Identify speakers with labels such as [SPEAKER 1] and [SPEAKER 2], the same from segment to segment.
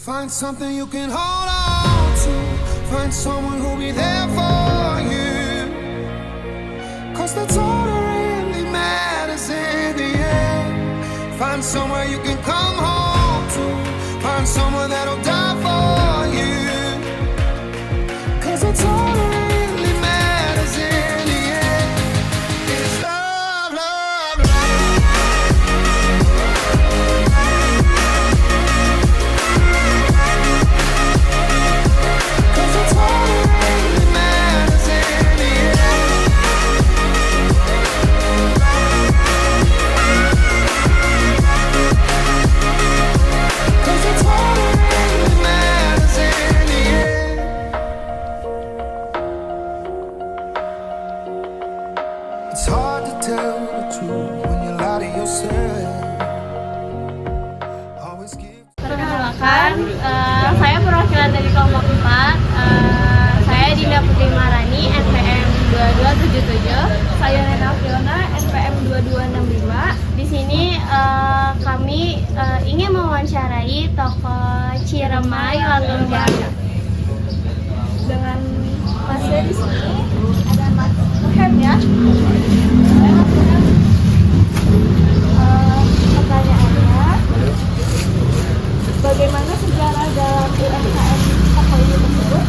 [SPEAKER 1] Find something you can hold on to. Find someone who'll be there for you. 'Cause that's all that really matters in the end. Find somewhere you can come home to. Find someone that'll die for you. 'Cause that's all that really matters in the end. It's love, love, love. 'Cause that's all that really matters in the end. 'Cause that's all that really matters in the end. It's hard to tell the truth when you lie to yourself. Always give.
[SPEAKER 2] Perkenalkan, saya perwakilan dari kelompok 4. Saya Dinda Putri Marani, NPM 2277. Saya Nena Fiona, NPM 2265. Di sini kami ingin mewawancarai tokoh Ciremai Langgeng Jaya. Dengan Masnya di sini ada Mas Muhem ya. Pertanyaannya, bagaimana sejarah dalam UMKM tokoh ini tersebut?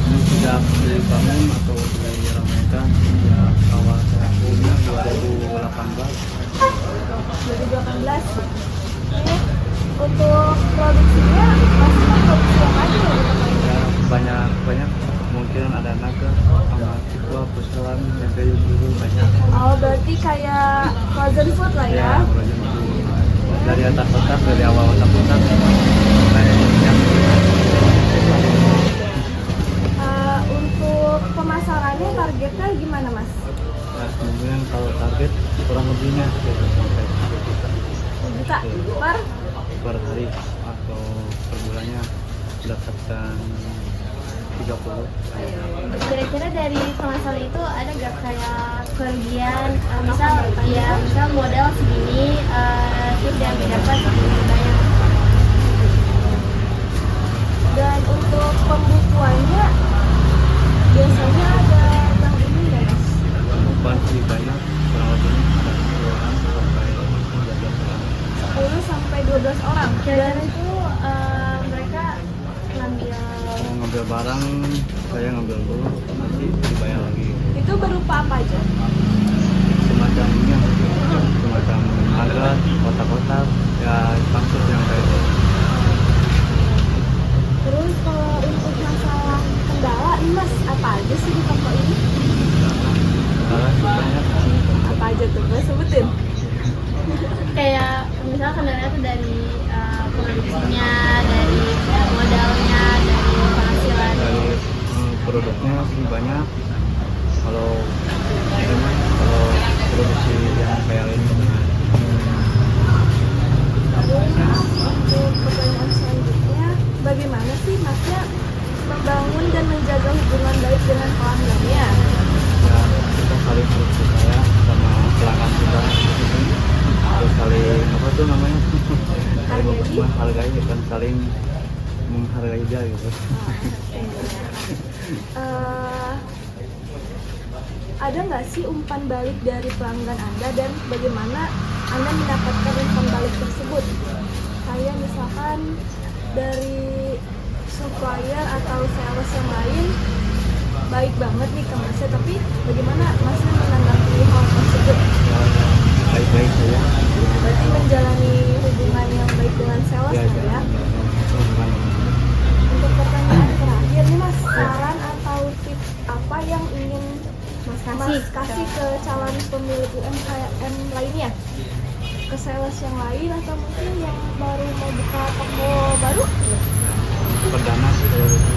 [SPEAKER 3] Ini sudah dibangun atau sudah diramaikan sejak awal tahun 2018.
[SPEAKER 2] 2018. Oke. Untuk produksinya masih produksi yang ada ya di tokoh ini?
[SPEAKER 3] Ya, banyak kemungkinan ada naga sama siswa persoalan yang kayak dulu banyak.
[SPEAKER 2] Oh, berarti kayak frozen food lah ya?
[SPEAKER 3] Ya, banyak dulu. Dari atas kotak, dari awal kotak sampai yang
[SPEAKER 2] Untuk pemasarannya targetnya gimana Mas?
[SPEAKER 3] nah, kemungkinan kalau target kurang lebihnya ya, sampai
[SPEAKER 2] 1 juta per?
[SPEAKER 3] per hari atau per bulannya mendapatkan 30.
[SPEAKER 2] Kira-kira dari pemasaran itu ada nggak kayak kerugian, misal modal segini, terus yang didapat segini banyak. Dan untuk pembukuannya biasanya ada yang ini nggak Mas?
[SPEAKER 3] Bukan sih banyak, kurang lebihnya ada 10 sampai 12 orang.
[SPEAKER 2] 10 sampai 12 orang. Dan itu mereka ngambil.
[SPEAKER 3] Mau ngambil barang, saya ngambil dulu, nanti dibayar lagi.
[SPEAKER 2] Itu berupa apa aja?
[SPEAKER 3] Semacam ini, semacam agar kotak-kotak, ya pangsit yang kayak gitu.
[SPEAKER 2] Terus kalau untuk masalah kendala nih Mas, apa aja sih di toko ini?
[SPEAKER 3] Karena sih banyak.
[SPEAKER 2] Apa aja tuh Mas, sebutin. Kayak misal kendalanya tuh dari produksinya, dari modalnya, dari penghasilan.
[SPEAKER 3] Dari produknya sih banyak. Kalau produksi yang kayak ini,
[SPEAKER 2] Terus untuk pertanyaan selanjutnya, bagaimana sih Masnya membangun dan menjaga hubungan baik dengan pelanggannya?
[SPEAKER 3] ya kita saling harus percaya sama pelanggan kita. Terus saling apa tuh namanya? Saling menghargai, kan saling menghargai dia gitu.
[SPEAKER 2] Ada nggak sih umpan balik dari pelanggan Anda dan bagaimana Anda mendapatkan umpan balik tersebut? Kayak misalkan dari supplier atau sales yang lain baik banget nih ke Masnya, tapi bagaimana Masnya menanggapi hal tersebut?
[SPEAKER 3] Ya, baik-baik saja.
[SPEAKER 2] Berarti menjalani hubungan yang baik dengan sales
[SPEAKER 3] Ya,
[SPEAKER 2] ya? Untuk pertanyaan terakhir nih Mas, saran atau tips apa yang ingin Mas kasih ke calon pemilik UMKM lainnya? Ke sales yang lain atau mungkin yang baru mau buka toko baru?
[SPEAKER 3] Perdana sih kalau gitu.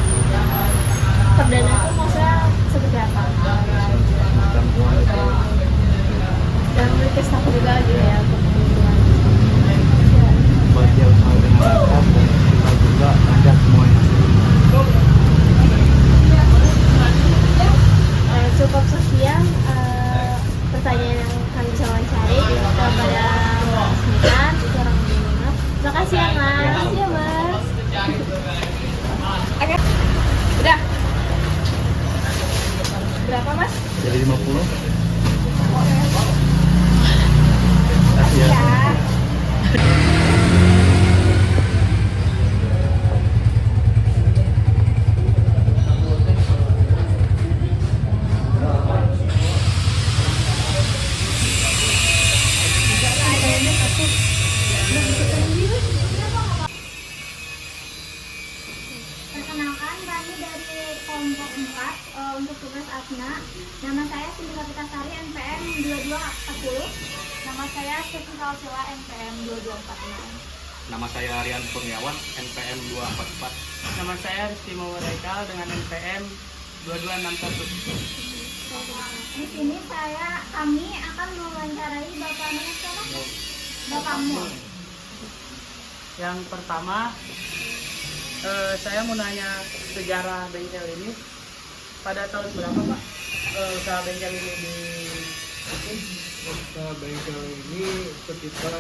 [SPEAKER 2] Perdana itu maksudnya seperti apa?
[SPEAKER 3] Macam uang itu.
[SPEAKER 2] Dan memiliki staff juga gitu ya untuk kebutuhan.
[SPEAKER 3] Buat dia usaha dengan lancar dan kita juga lancar semuanya.
[SPEAKER 2] Cukup sekian pertanyaan yang kami bisa wawancari kepada Mas Mitan. Kurang lebih maaf. Terima kasih ya Mas.
[SPEAKER 4] kelompok 4 untuk tugas Asna. Nama saya Cindy Kapitasari, NPM 2240. Nama saya Siti Salsila, NPM 2246.
[SPEAKER 5] Nama saya Rian Kurniawan, NPM 244.
[SPEAKER 6] Nama saya Rizky Mawareka dengan NPM 2261.
[SPEAKER 4] Di sini kami akan mewawancarai Bapaknya siapa? Bapakmu.
[SPEAKER 6] Yang pertama, saya mau nanya sejarah bengkel ini. Pada tahun berapa Pak usaha bengkel ini dibikin?
[SPEAKER 7] Usaha bengkel ini sekitar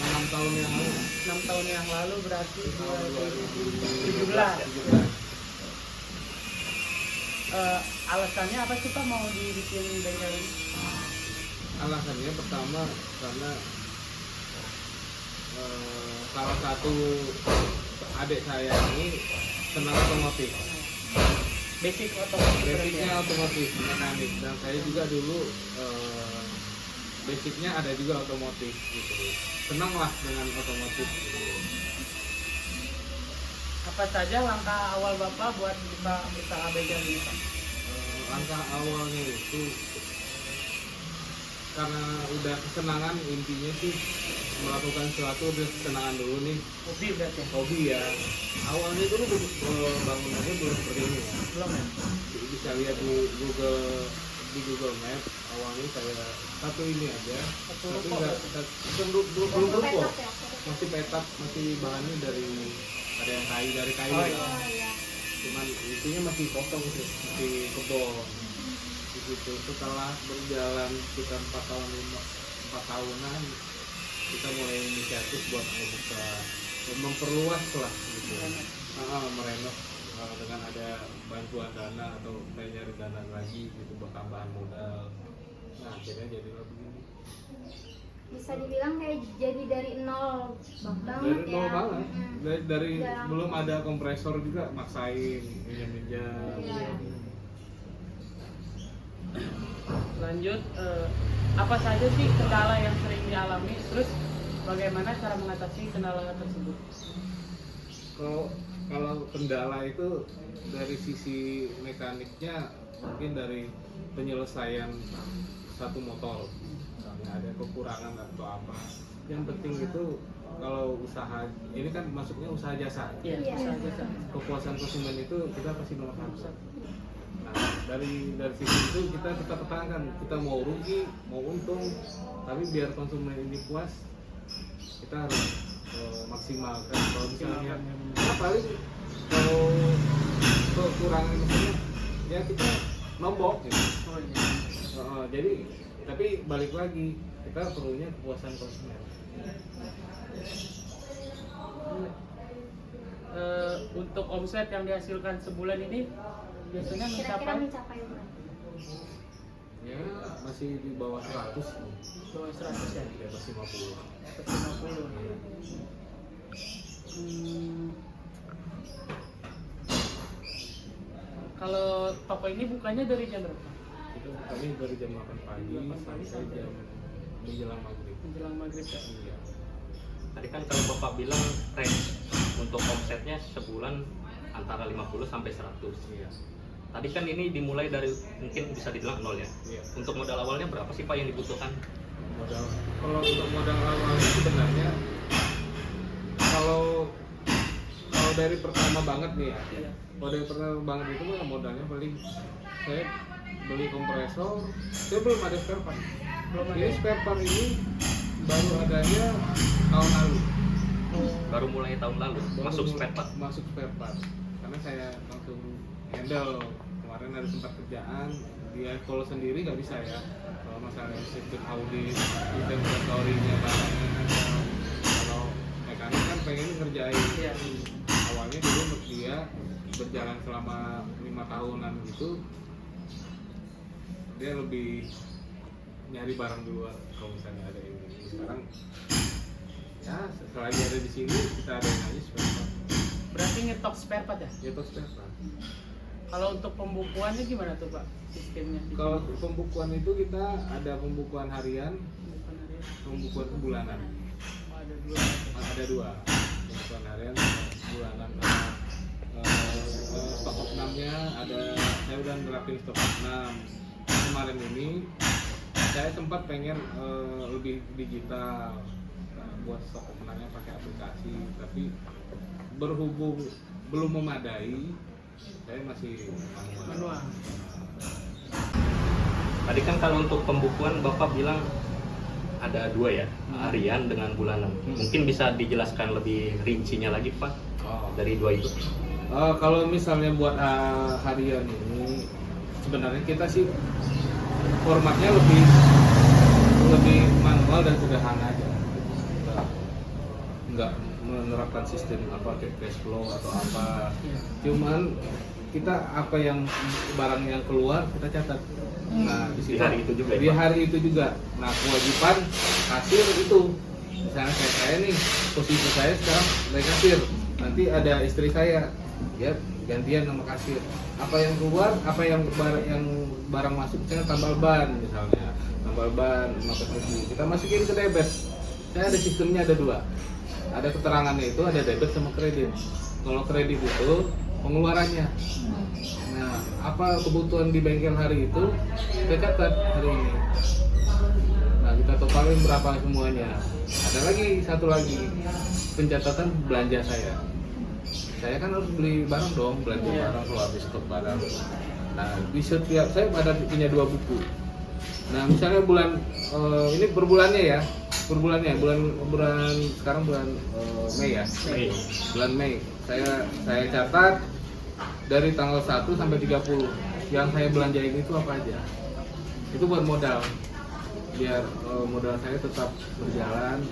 [SPEAKER 7] 6 tahun yang lalu.
[SPEAKER 6] 6 tahun yang lalu berarti 2017. Alasannya apa sih Pak mau dibikin bengkel ini?
[SPEAKER 7] Alasannya pertama karena salah satu adik saya ini senang otomotif.
[SPEAKER 6] Basic otomotif.
[SPEAKER 7] Basicnya otomotif, mekanik, dan saya juga dulu basicnya ada juga otomotif gitu. Senang lah dengan otomotif gitu.
[SPEAKER 6] Apa saja langkah awal Bapak buat buka usaha bengkel ini Pak?
[SPEAKER 7] Langkah awalnya itu karena udah kesenangan, intinya sih melakukan sesuatu udah kesenangan dulu nih.
[SPEAKER 6] Hobi berarti ya?
[SPEAKER 7] Hobi ya. Awalnya dulu bangunannya belum seperti ini ya.
[SPEAKER 6] Belum ya?
[SPEAKER 7] Jadi bisa lihat di Google Map. Awalnya saya satu ini aja. Tapi belum ruko. Masih petak, masih bahannya dari ada yang dari kayu.
[SPEAKER 6] Oh,
[SPEAKER 7] ya.
[SPEAKER 6] iya.
[SPEAKER 7] Cuman intinya masih kosong sih, masih kebon. Di situ setelah berjalan sekitar 4 tahunan kita mulai inisiatif buat membuka, memperluas lah gitu. Merenov dengan ada bantuan dana atau nyari dana lagi gitu buat tambahan modal. Nah akhirnya jadilah begini.
[SPEAKER 4] Bisa dibilang kayak jadi dari nol banget
[SPEAKER 7] Dari
[SPEAKER 4] ya.
[SPEAKER 7] nol banget. Dari
[SPEAKER 4] Jarang.
[SPEAKER 7] belum ada kompresor juga maksain minjam-minjam.
[SPEAKER 4] Iya.
[SPEAKER 6] Lanjut, apa saja sih kendala yang sering dialami? Terus bagaimana cara mengatasi kendala tersebut?
[SPEAKER 7] Kalau kendala itu dari sisi mekaniknya mungkin dari penyelesaian satu motor, misalnya ada kekurangan atau apa. Yang penting itu kalau usaha ini kan masuknya usaha jasa.
[SPEAKER 6] Iya,
[SPEAKER 4] Iya.
[SPEAKER 6] usaha jasa.
[SPEAKER 7] Kepuasan konsumen itu kita pasti nomor satu. Nah dari sisi itu kita tetap pertahankan, kita mau rugi mau untung, tapi biar konsumen ini puas kita harus maksimalkan. Kalau misalnya paling kalau kekurangan misalnya ya kita nombok gitu.
[SPEAKER 6] Oh, iya.
[SPEAKER 7] Jadi tapi balik lagi kita perlunya kepuasan konsumen.
[SPEAKER 6] Untuk omset yang dihasilkan sebulan ini biasanya
[SPEAKER 4] Kira-kira
[SPEAKER 6] mencapai
[SPEAKER 4] mencapai berapa?
[SPEAKER 7] Ya masih di bawah 100,
[SPEAKER 6] bawah 100 ya,
[SPEAKER 7] di atas 50.
[SPEAKER 6] 150. Kalau toko ini bukanya dari jam berapa?
[SPEAKER 7] Itu kami dari jam 8 pagi sampai jam menjelang maghrib.
[SPEAKER 6] Menjelang maghrib ya.
[SPEAKER 7] Iya.
[SPEAKER 5] Tadi kan kalau Bapak bilang range untuk omsetnya sebulan antara 50 sampai 100.
[SPEAKER 7] Iya.
[SPEAKER 5] Tadi kan ini dimulai dari mungkin bisa dibilang nol ya.
[SPEAKER 7] Iya.
[SPEAKER 5] Untuk modal awalnya berapa sih Pak yang dibutuhkan?
[SPEAKER 7] Kalau untuk modal awalnya sebenarnya kalau dari pertama banget nih ya.
[SPEAKER 6] Iya.
[SPEAKER 7] Kalau dari pertama banget itu mah modalnya paling saya beli kompresor, saya belum ada spare part.
[SPEAKER 6] Belum ada.
[SPEAKER 7] Ini spare part ini baru adanya tahun lalu.
[SPEAKER 5] Baru mulai tahun lalu masuk spare part.
[SPEAKER 7] Masuk spare part. Karena saya langsung handle. Kemarin ada sempat kerjaan, dia kalau sendiri nggak bisa ya. Kalau masalah sistem audit, inventory-nya barangnya, kalau mekanik kan pengen ngerjain.
[SPEAKER 6] Iya.
[SPEAKER 7] Awalnya dulu untuk dia berjalan selama 5 tahunan gitu, dia lebih nyari barang dulu kalau misalnya ada ini. Sekarang ya selagi ada di sini kita ada yang aja spare part.
[SPEAKER 6] Berarti ngetok spare part ya?
[SPEAKER 7] Itu spare part.
[SPEAKER 6] Kalau untuk pembukuannya gimana tuh Pak sistemnya?
[SPEAKER 7] Kalau pembukuan itu kita ada pembukuan harian,
[SPEAKER 6] Pembukuan harian.
[SPEAKER 7] pembukuan bulanan.
[SPEAKER 6] Oh, ada dua.
[SPEAKER 7] Ada dua, pembukuan harian sama bulanan. Nah, stok opnamnya ada, saya udah nerapin stok opnam. Kemarin ini saya sempat pengen lebih digital, buat stok opnamnya pakai aplikasi, tapi berhubung belum memadai, saya masih manual.
[SPEAKER 5] Tadi kan kalau untuk pembukuan Bapak bilang ada 2 ya, harian dengan bulanan. Mungkin bisa dijelaskan lebih rincinya lagi Pak dari 2 itu.
[SPEAKER 7] Kalau misalnya buat harian ini, sebenarnya kita sih formatnya lebih manual dan sederhana aja. Nggak menerapkan sistem cash flow atau apa. Cuman kita apa yang barang yang keluar kita catat. Nah,
[SPEAKER 5] di hari itu juga.
[SPEAKER 7] Di hari itu juga. Nah, kewajiban kasir itu. Misalnya saya nih, posisi saya sekarang sebagai kasir. Nanti ada istri saya, ya gantian sama kasir. Apa yang keluar, apa yang barang masuk, misalnya tambal ban misalnya. Tambal ban 15.000. Kita masukin ke debit. Saya ada sistemnya ada 2. Ada keterangannya itu ada debit sama kredit. Kalau kredit itu pengeluarannya. Nah, apa kebutuhan di bengkel hari itu kita catat hari ini. Nah, kita totalin berapa semuanya. Ada lagi satu lagi pencatatan belanja saya. Saya kan harus beli barang dong, belanja barang kalau habis stok barang. Nah, di setiap saya punya 2 buku. Nah, misalnya bulan ini per bulannya ya. Per bulannya bulan sekarang bulan Mei ya. Bulan Mei. Saya catat dari tanggal 1 sampai 30 yang saya belanjain itu apa aja. Itu buat modal. Biar modal saya tetap berjalan,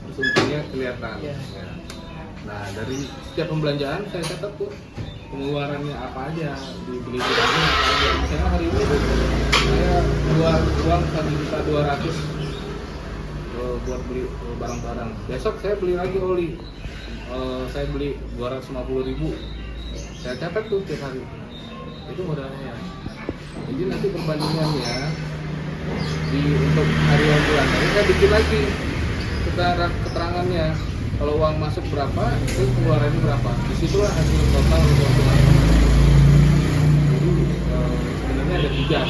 [SPEAKER 7] terus untungnya kelihatan. Ya. Nah, dari setiap pembelanjaan saya catat tuh pengeluarannya apa aja, dibeli barangnya apa aja. Misalnya hari ini saya keluar uang 1.200.000 buat beli barang-barang. Besok saya beli lagi oli. Saya beli 250.000. Saya catat tuh tiap hari. Itu modalnya. Jadi nanti perbandingannya untuk harian bulan ini saya bikin lagi keterangannya. Kalau uang masuk berapa, itu pengeluarannya berapa. Disitulah hasil total keuntungan. Jadi sebenarnya ada 3.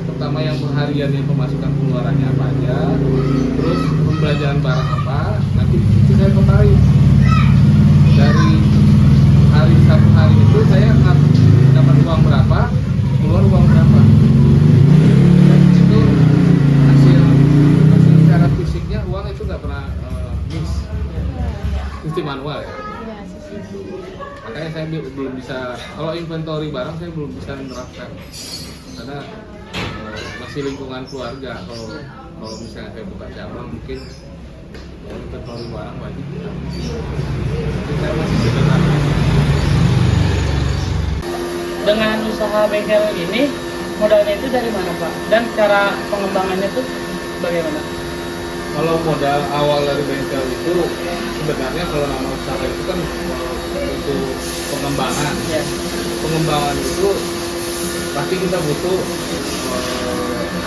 [SPEAKER 7] Pertama yang harian yang pemasukan pengeluarannya apa aja, terus pembelanjaan barang apa, nanti itu saya totalin. Dari satu hari itu saya dapat uang berapa, keluar uang berapa. Dan itu hasil secara fisiknya uang itu nggak pernah miss. Sistem manual ya. Makanya saya belum bisa, kalau inventory barang saya belum bisa menerapkan karena masih lingkungan keluarga. Kalau misalnya saya buka cabang mungkin inventory barang wajib ya. Jadi saya masih sederhana.
[SPEAKER 6] Dengan usaha bengkel ini modalnya itu dari mana Pak? Dan cara pengembangannya itu bagaimana?
[SPEAKER 7] Kalau modal awal dari bengkel itu sebenarnya kalau nama usaha itu kan butuh pengembangan.
[SPEAKER 6] Ya.
[SPEAKER 7] Pengembangan itu pasti kita butuh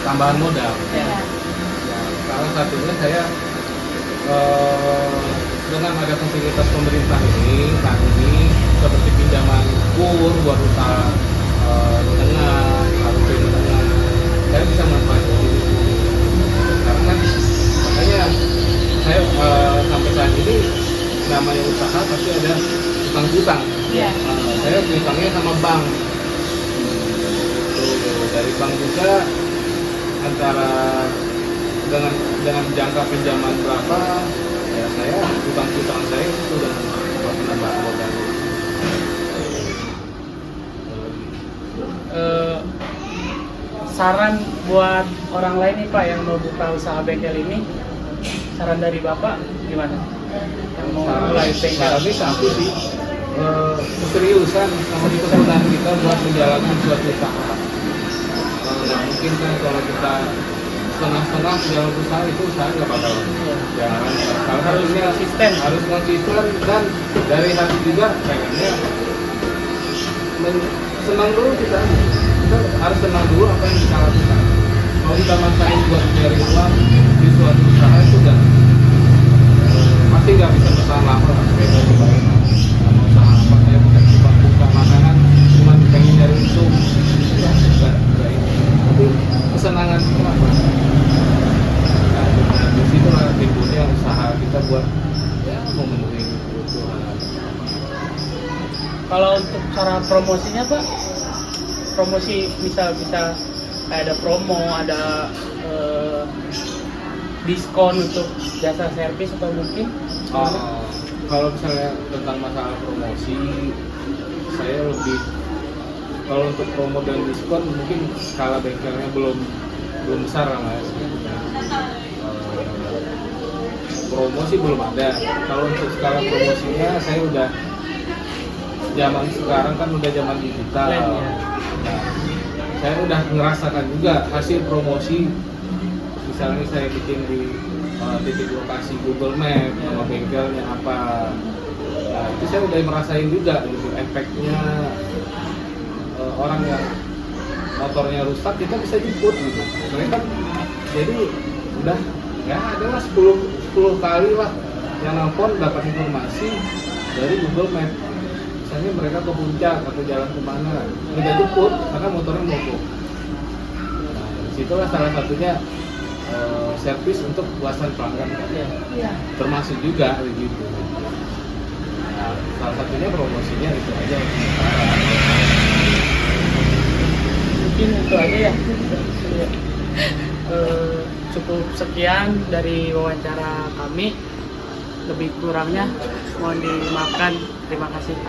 [SPEAKER 7] tambahan modal.
[SPEAKER 6] Ya.
[SPEAKER 7] Ya, salah satunya saya dengan ada fasilitas pemerintah ini, seperti pinjaman kur buat usaha menengah, menengah, saya bisa manfaatkan itu. Karena makanya saya sampai saat ini namanya usaha pasti ada utang-utang.
[SPEAKER 6] Ya.
[SPEAKER 7] Saya utangnya sama bank. Dari bank juga antara dengan jangka pinjaman berapa ya saya utang saya itu sudah menambah modal.
[SPEAKER 6] Saran buat orang lain nih Pak yang mau buka usaha bengkel ini, saran dari Bapak gimana? Yang mau mulai bengkel?
[SPEAKER 7] Sarannya satu sih, keseriusan sama ketekunan kita buat menjalankan suatu usaha. Nggak mungkin kan kalau kita setengah-setengah menjalankan usaha itu usaha nggak bakal jalan.
[SPEAKER 6] Harus konsisten.
[SPEAKER 7] Harus konsisten dan dari hati juga pengennya senang dulu kita harus senang dulu apa yang kita lakukan. Kalau kita maksain buat mencari uang di suatu usaha itu pasti nggak bisa bertahan lama. buat ya memenuhi kebutuhan.
[SPEAKER 6] Kalau untuk cara promosinya Pak, promosi bisa kayak ada promo, ada diskon untuk jasa servis atau mungkin
[SPEAKER 7] Kalau misalnya tentang masalah promosi, saya lebih kalau untuk promo dan diskon mungkin skala bengkelnya belum besar lah Mas. Promosi belum ada. Kalau untuk skala promosinya saya udah zaman sekarang kan udah zaman digital. Nah, saya udah ngerasakan juga hasil promosi. Misalnya saya bikin di titik lokasi Google Map sama bengkelnya apa. Nah, itu saya udah merasain juga gitu efeknya. Orang yang motornya rusak kita bisa jemput gitu. Mereka jadi udah ya adalah 10 kali lah yang nelfon dapat informasi dari Google Map. Misalnya mereka ke puncak atau jalan kemana, kita jemput karena motornya mogok. Nah, disitulah salah satunya servis untuk puasan pelanggan kan?
[SPEAKER 2] Iya.
[SPEAKER 7] Termasuk juga gitu. Nah, salah satunya promosinya itu aja yang sementara.
[SPEAKER 6] mungkin itu aja ya. Cukup sekian dari wawancara kami, lebih kurangnya mohon dimaafkan. Terima kasih.